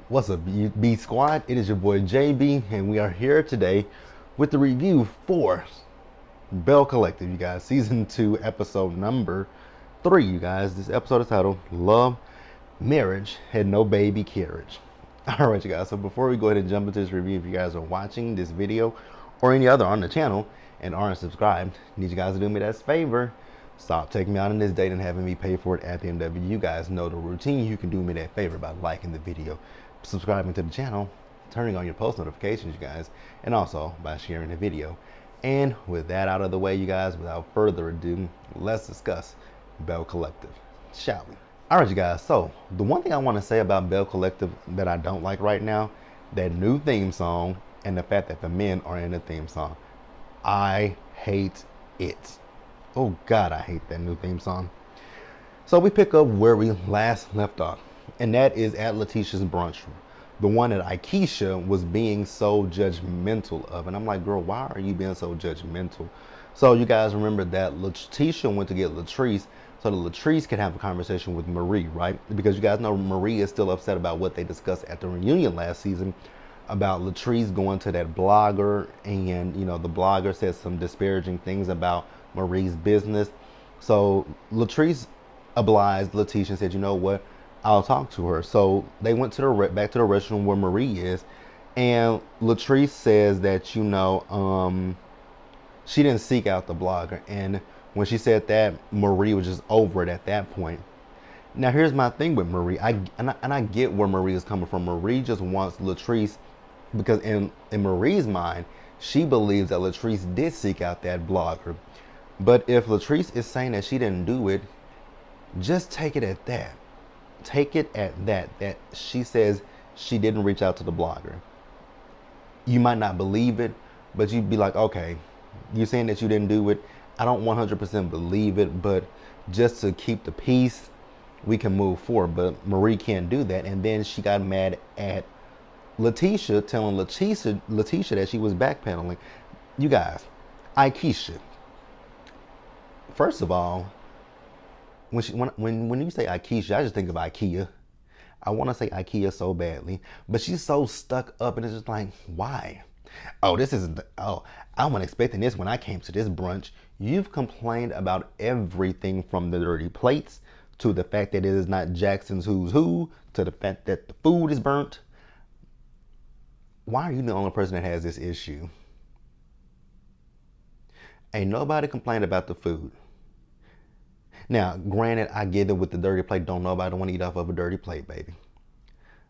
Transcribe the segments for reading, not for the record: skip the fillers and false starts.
What's up, B Squad? It is your boy JB, and we are here today with the review for Belle Collective, you guys. Season 2, episode number 3, you guys. This episode is titled Love, Marriage, and No Baby Carriage. Alright, you guys, so before we go ahead and jump into this review, if you guys are watching this video or any other on the channel and aren't subscribed, I need you guys to do me that favor. Stop taking me out on this date and having me pay for it at the end of it. You guys know the routine. You can do me that favor by liking the video, subscribing to the channel, turning on your post notifications, you guys, and also by sharing the video. And with that out of the way, you guys, without further ado, let's discuss Belle Collective, shall we? All right, you guys, so the one thing I want to say about Belle Collective that I don't like right now, that new theme song and the fact that the men are in the theme song. I hate it. Oh God, I hate that new theme song. So we pick up where we last left off, and that is at Letitia's brunch, the one that Aikisha was being so judgmental of. And I'm like, girl, why are you being so judgmental? So you guys remember that Letitia went to get Latrice so that Latrice could have a conversation with Marie, right? Because you guys know Marie is still upset about what they discussed at the reunion last season about Latrice going to that blogger, and you know the blogger said some disparaging things about Marie's business. So Latrice obliged Letitia and said, you know what, I'll talk to her. So they went to the back to the restaurant where Marie is, and Latrice says that she didn't seek out the blogger, and when she said that, Marie was just over it at that point. Now here's my thing with Marie. I get where Marie is coming from. Marie just wants Latrice because in Marie's mind, she believes that Latrice did seek out that blogger. But if Latrice is saying that she didn't do it, just take it at that. Take it at that, that she says she didn't reach out to the blogger. You might not believe it, but you'd be like, okay, you're saying that you didn't do it. I don't 100% believe it, but just to keep the peace, we can move forward. But Marie can't do that. And then she got mad at Letitia, telling Letitia that she was backpedaling. You guys, Aikisha. First of all, when you say Aikisha, I just think of IKEA. I want to say IKEA so badly, but she's so stuck up, and it's just like, why? Oh, this isn't. I wasn't expecting this when I came to this brunch. You've complained about everything from the dirty plates to the fact that it is not Jackson's Who's Who to the fact that the food is burnt. Why are you the only person that has this issue? Ain't nobody complained about the food. Now, granted, I get it with the dirty plate. Don't nobody want to eat off of a dirty plate, baby.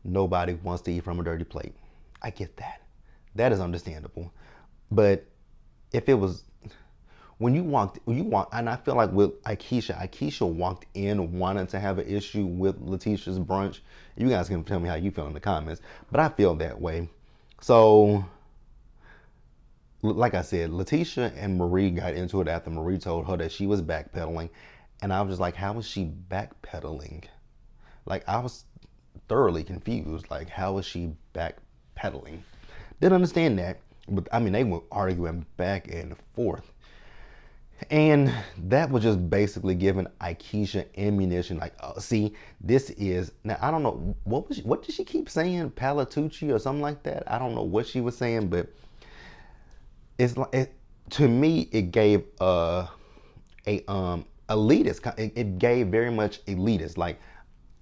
Nobody wants to eat from a dirty plate. I get that. That is understandable. But if it was when you walked, and I feel like with Aikisha walked in wanting to have an issue with Letitia's brunch. You guys can tell me how you feel in the comments, but I feel that way. So, like I said, Letitia and Marie got into it after Marie told her that she was backpedaling. And I was just like, how is she backpedaling? Like, I was thoroughly confused. Like, how is she backpedaling? Didn't understand that. But, I mean, they were arguing back and forth. And that was just basically giving Aikisha ammunition. Like, oh, see, this is... Now, I don't know. What did she keep saying? Palatucci or something like that? I don't know what she was saying, but... It's like... to me, it gave elitist. It gave very much elitist. Like,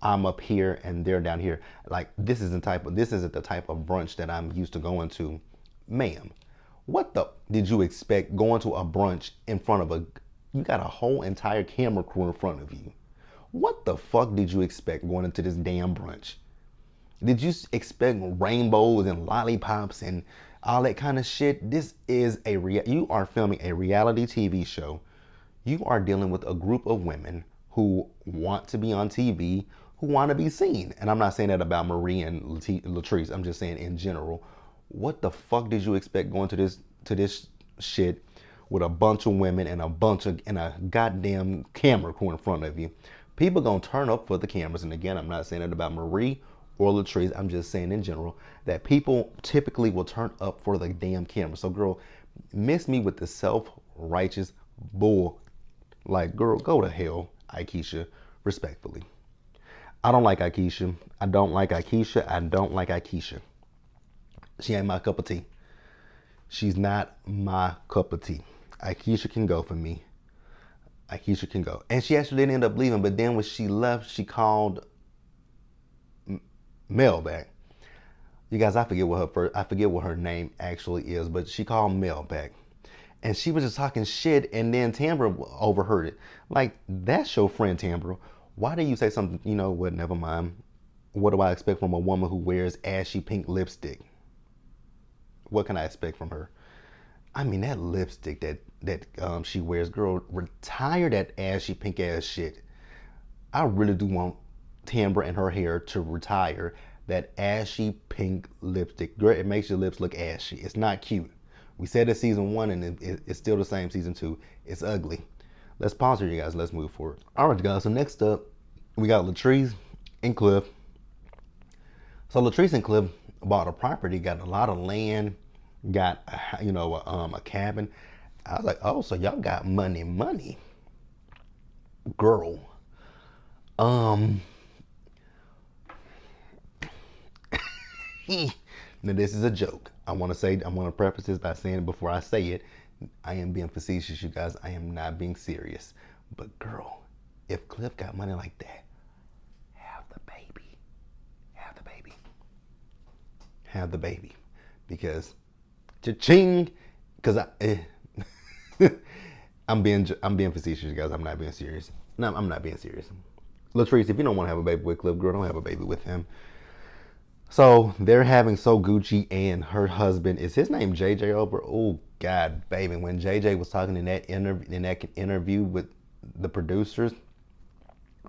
I'm up here and they're down here. Like, this isn't the type of brunch that I'm used to going to. Ma'am, what the did you expect going to a brunch in front of you got a whole entire camera crew in front of you? What the fuck did you expect going into this damn brunch? Did you expect rainbows and lollipops and all that kind of shit? This is you are filming a reality TV show. You are dealing with a group of women who want to be on TV, who want to be seen. And I'm not saying that about Marie and Latrice. I'm just saying in general. What the fuck did you expect going to this shit with a bunch of women and a goddamn camera crew in front of you? People gonna turn up for the cameras. And again, I'm not saying it about Marie or Latrice. I'm just saying in general that people typically will turn up for the damn camera. So girl, miss me with the self-righteous bull. Like, girl, go to hell, Aikisha, respectfully. I don't like Akeisha. I don't like Akeisha. I don't like Akeisha. She ain't my cup of tea. She's not my cup of tea. Akeisha can go for me. Akeisha can go. And she actually didn't end up leaving, but then when she left, she called Mel back. You guys, I forget what her name actually is, but she called Mel back. And she was just talking shit, and then Tambra overheard it. Like, that's your friend, Tambra. Why do you say something, you know what, never mind. What do I expect from a woman who wears ashy pink lipstick? What can I expect from her? I mean, that lipstick that she wears, girl, retire that ashy pink ass shit. I really do want Tambra and her hair to retire that ashy pink lipstick. Girl, it makes your lips look ashy. It's not cute. We said it season 1 and it's still the same season 2. It's ugly. Let's pause here, you guys. Let's move forward. All right, guys. So next up, we got Latrice and Cliff. So Latrice and Cliff bought a property, got a lot of land, got a cabin. I was like, oh, so y'all got money, girl. Now this is a joke. I want to preface this by saying before I say it, I am being facetious, you guys. I am not being serious. But girl, if Cliff got money like that, have the baby. Have the baby. Because cha-ching, because I'm being facetious, you guys. I'm not being serious. No, I'm not being serious. Latrice, if you don't want to have a baby with Cliff, girl, don't have a baby with him. So they're having So Gucci and her husband. Is his name JJ over? Oh God, baby. When JJ was talking in that interview with the producers,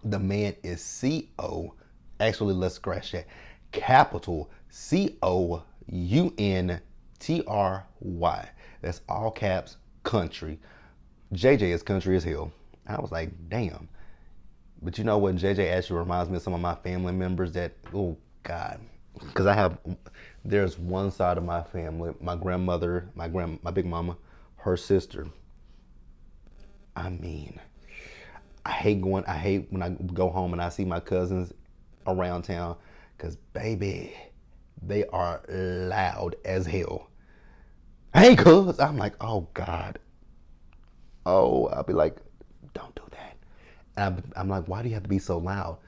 the man is C-O. Actually, let's scratch that. Capital COUNTRY. That's all caps, country. JJ is country as hell. I was like, damn. But you know what? JJ actually reminds me of some of my family members that, oh God. Because there's one side of my family, my grandmother, my big mama, her sister. I mean, I hate when I go home and I see my cousins around town, because baby, they are loud as hell. Hey, cuz, I'm like, oh God. Oh, I'll be like, don't do that. And I'm like, why do you have to be so loud?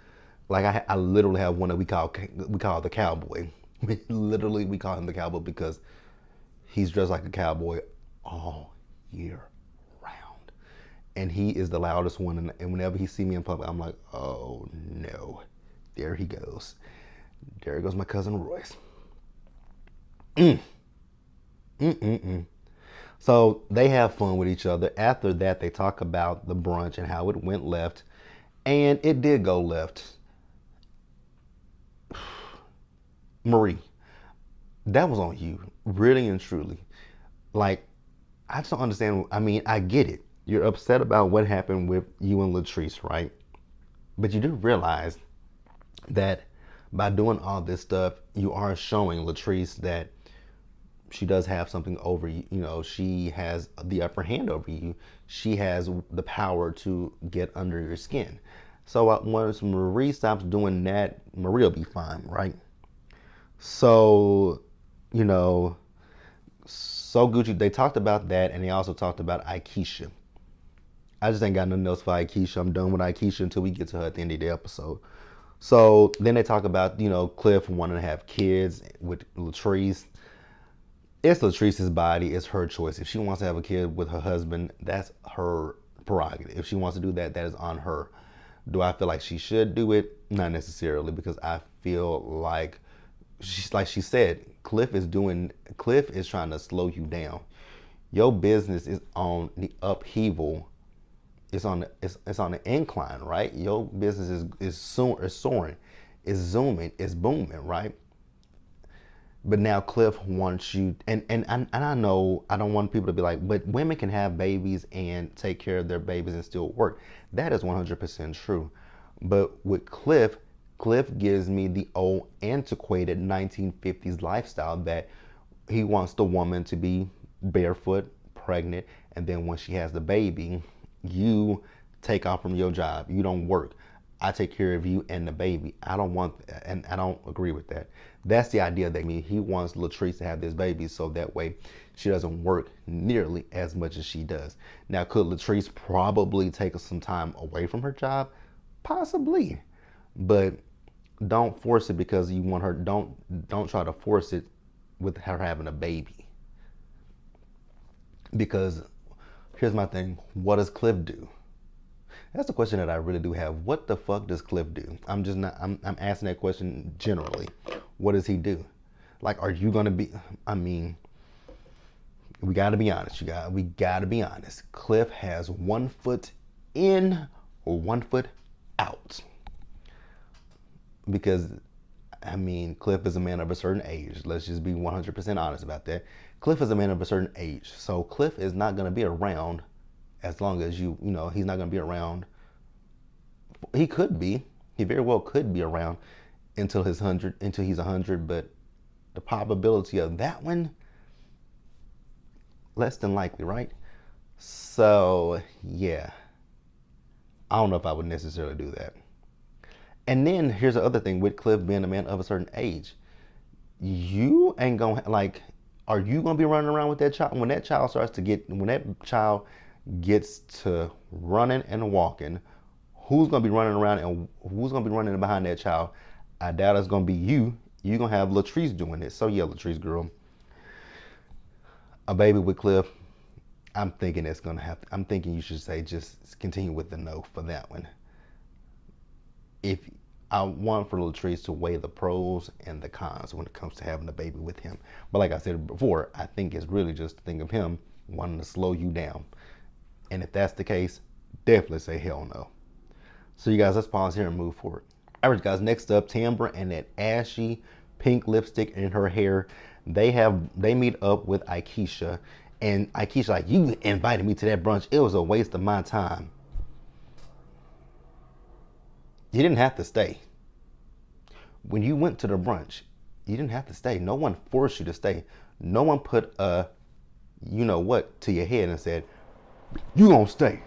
Like I literally have one that we call the cowboy. We call him the cowboy because he's dressed like a cowboy all year round, and he is the loudest one. And whenever he see me in public, I'm like, oh no, there he goes. There goes my cousin Royce. So they have fun with each other. After that, they talk about the brunch and how it went left, and it did go left. Marie, that was on you, really and truly. Like, I just don't understand. I mean, I get it. You're upset about what happened with you and Latrice, right? But you do realize that by doing all this stuff, you are showing Latrice that she does have something over you. You know, she has the upper hand over you. She has the power to get under your skin. So once Marie stops doing that, Marie will be fine, right? So, So Gucci, they talked about that, and they also talked about Akeisha. I just ain't got nothing else for Akeisha. I'm done with Akeisha until we get to her at the end of the episode. So then they talk about, Cliff wanting to have kids with Latrice. It's Latrice's body. It's her choice. If she wants to have a kid with her husband, that's her prerogative. If she wants to do that, that is on her. Do I feel like she should do it? Not necessarily, because I feel like she said, Cliff is trying to slow you down. Your business is on the upheaval. It's on the incline, right? Your business is soaring, it's zooming, it's booming, right? But now Cliff wants you, and I know I don't want people to be like, but women can have babies and take care of their babies and still work. That is 100% true. But with Cliff gives me the old antiquated 1950s lifestyle that he wants the woman to be barefoot, pregnant, and then when she has the baby, you take off from your job. You don't work. I take care of you and the baby. I don't want, and I don't agree with that. That's the idea that he wants Latrice to have this baby so that way she doesn't work nearly as much as she does. Now, could Latrice probably take some time away from her job? Possibly, but don't force it because you want her. Don't try to force it with her having a baby. Because here's my thing: what does Cliff do? That's the question that I really do have. What the fuck does Cliff do? I'm just not. I'm asking that question generally. What does he do? Like, are you gonna be? I mean, we got to be honest, you guys. We got to be honest. Cliff has 1 foot in or 1 foot out. Because, I mean, Cliff is a man of a certain age. Let's just be 100% honest about that. Cliff is a man of a certain age. So Cliff is not going to be around as long as you know, he's not going to be around. He could be. He very well could be around until he's 100, but the probability of that one, less than likely, right? So, yeah. I don't know if I would necessarily do that. And then here's the other thing with Cliff being a man of a certain age. You ain't gonna, like, are you gonna be running around with that child when that child gets to running and walking? Who's gonna be running around and who's gonna be running behind that child? I doubt it's gonna be you. You're gonna have Latrice doing it. So yeah, Latrice girl, a baby with Cliff. I'm thinking you should say just continue with the no for that one. If I want for Latrice to weigh the pros and the cons when it comes to having a baby with him. But like I said before, I think it's really just a thing of him wanting to slow you down. And if that's the case, definitely say hell no. So you guys, let's pause here and move forward. All right, guys, next up, Tambra and that ashy pink lipstick in her hair. They meet up with Aikisha. And Aikisha like, you invited me to that brunch. It was a waste of my time. You didn't have to stay. When you went to the brunch, you didn't have to stay. No one forced you to stay. No one put a, you know what, to your head and said, you gonna stay.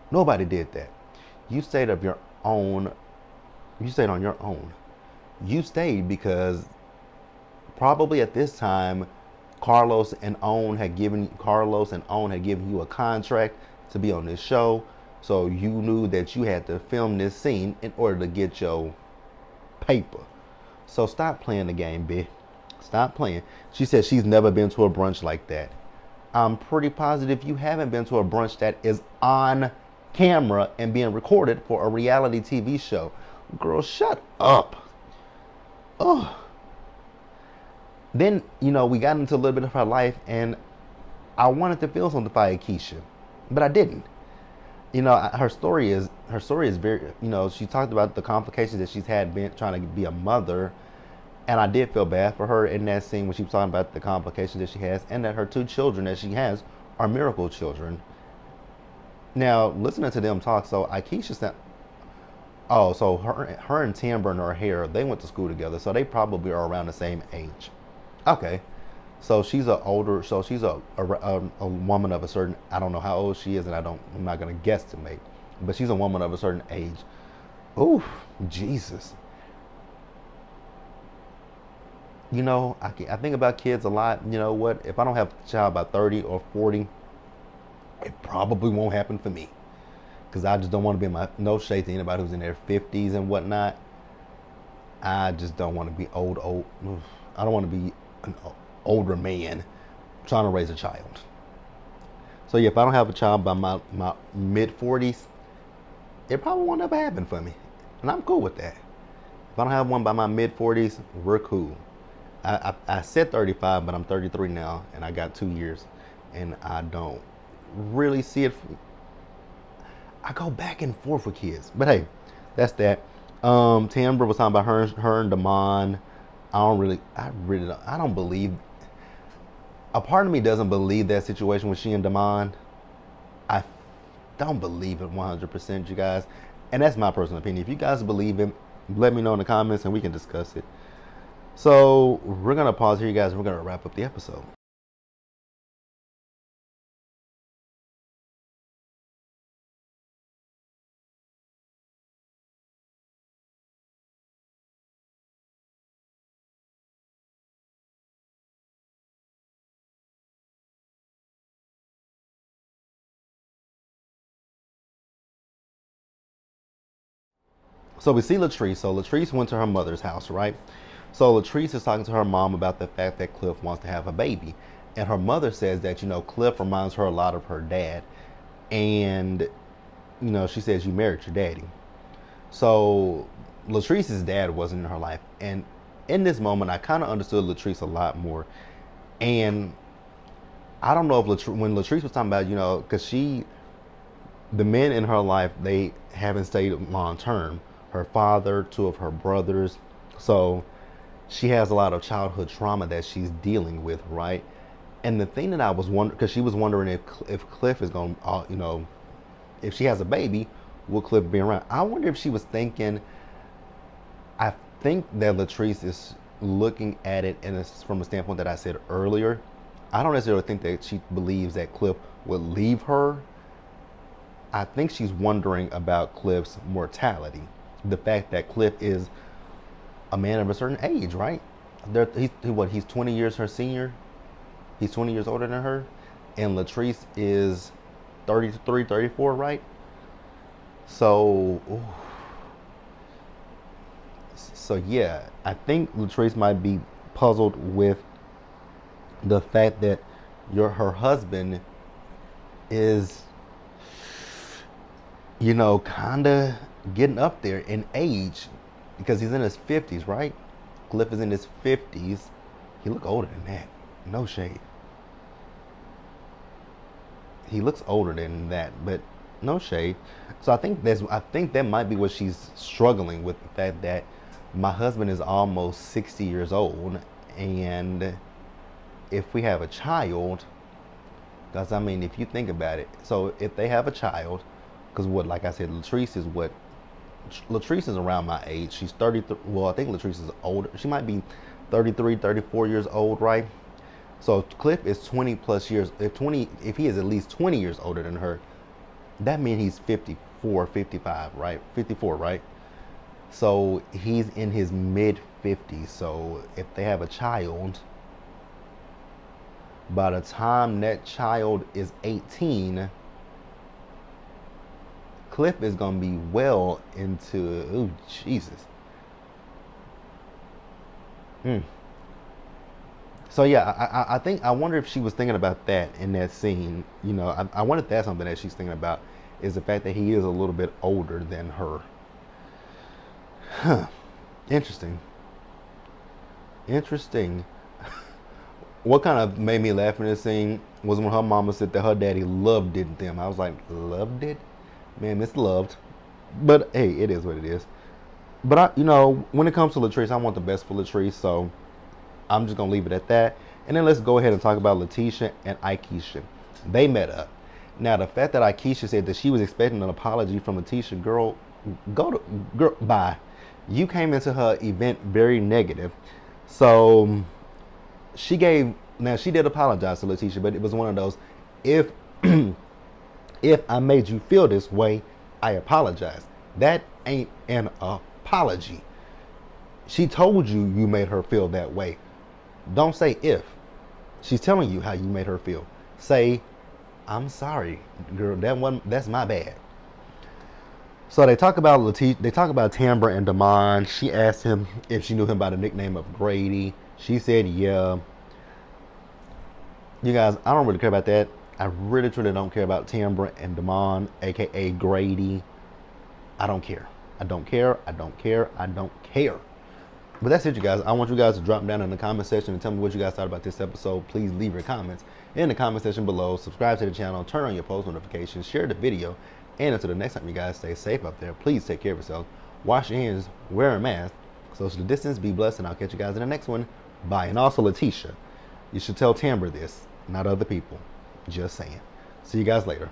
Nobody did that. You stayed of your own. You stayed on your own. You stayed because probably at this time, Carlos and Owen had given you a contract to be on this show. So you knew that you had to film this scene in order to get your paper. So stop playing the game, bitch. Stop playing. She said she's never been to a brunch like that. I'm pretty positive you haven't been to a brunch that is on camera and being recorded for a reality TV show. Girl, shut up. Ugh. Then, you know, we got into a little bit of her life and I wanted to feel something for Aikisha, but I didn't. You know, her story is very, you know, she talked about the complications that she's had being trying to be a mother. And I did feel bad for her in that scene when she was talking about the complications that she has and that her 2 children that she has are miracle children. Now, listening to them talk, so Aikisha said, oh, so her and Tambra and her hair, they went to school together, so they probably are around the same age. Okay. So she's a woman of a certain, I don't know how old she is, and I'm not gonna guesstimate, but she's a woman of a certain age. Ooh, Jesus. You know, I think about kids a lot. You know what? If I don't have a child by 30 or 40, it probably won't happen for me. Because I just don't want to be no shade to anybody who's in their 50s and whatnot. I just don't want to be old. I don't want to be an older man trying to raise a child. So yeah, if I don't have a child by my mid 40s, it probably won't ever happen for me. And I'm cool with that. If I don't have one by my mid 40s, we're cool. I said 35, but I'm 33 now, and I got 2 years, and I don't really see it. I go back and forth with kids, but hey, that's that. Tambra was talking about her and Damon. I don't believe. A part of me doesn't believe that situation with she and Damon. I don't believe it 100%, you guys, and that's my personal opinion. If you guys believe it, let me know in the comments, and we can discuss it. So we're gonna pause here, you guys. We're gonna wrap up the episode. So we see Latrice. So Latrice went to her mother's house, right? So Latrice is talking to her mom about the fact that Cliff wants to have a baby. And her mother says that, Cliff reminds her a lot of her dad. And, she says, you married your daddy. So Latrice's dad wasn't in her life. And in this moment, I kind of understood Latrice a lot more. And I don't know if when Latrice was talking about, because the men in her life, they haven't stayed long term. Her father, two of her brothers. So she has a lot of childhood trauma that she's dealing with, right? And the thing that I was wondering, because she was wondering if Cliff is going to, if she has a baby, will Cliff be around? I wonder if she was thinking, I think that Latrice is looking at it from a standpoint that I said earlier. I don't necessarily think that she believes that Cliff would leave her. I think she's wondering about Cliff's mortality. The fact that Cliff is a man of a certain age, right? He's 20 years her senior? He's 20 years older than her. And Latrice is 33, 34, right? So yeah, I think Latrice might be puzzled with the fact that her husband is, kind of getting up there in age, because he's in his 50s, right? Cliff is in his 50s. He look older than that. No shade. He looks older than that, but no shade. So I think that might be what she's struggling with, the fact that my husband is almost 60 years old, and if we have a child, because if you think about it, so if they have a child, because like I said, Latrice is around my age. She's 33. Well, I think Latrice is older. She might be 33, 34 years old, right? So Cliff is 20 plus years. If he is at least 20 years older than her, that means he's 54, 55, right? 54, right? So he's in his mid 50s. So if they have a child, by the time that child is 18, Cliff is going to be well into, oh, Jesus. So yeah, I wonder if she was thinking about that in that scene. I wonder if that's something that she's thinking about, is the fact that he is a little bit older than her. Huh. Interesting. What kind of made me laugh in this scene was when her mama said that her daddy loved it them. I was like, loved it? Man, it's loved. But hey, it is what it is. But when it comes to Latrice, I want the best for Latrice, so I'm just gonna leave it at that. And then let's go ahead and talk about Letitia and Aikisha. They met up. Now the fact that Aikisha said that she was expecting an apology from Letitia, girl, bye. You came into her event very negative. So she did apologize to Letitia, but it was one of those, if if I made you feel this way, I apologize. That ain't an apology. She told you made her feel that way. Don't say if. She's telling you how you made her feel. Say, I'm sorry, girl. That's my bad. So they talk about Tambra and Damon. She asked him if she knew him by the nickname of Grady. She said, yeah. You guys, I don't really care about that. I really, truly don't care about Tambra and Damon, aka Grady. I don't care. I don't care. But that's it, you guys. I want you guys to drop down in the comment section and tell me what you guys thought about this episode. Please leave your comments in the comment section below. Subscribe to the channel. Turn on your post notifications. Share the video. And until the next time, you guys stay safe out there. Please take care of yourselves. Wash your hands. Wear a mask. Social distance. Be blessed. And I'll catch you guys in the next one. Bye. And also, Letitia, you should tell Tambra this, not other people. Just saying. See you guys later.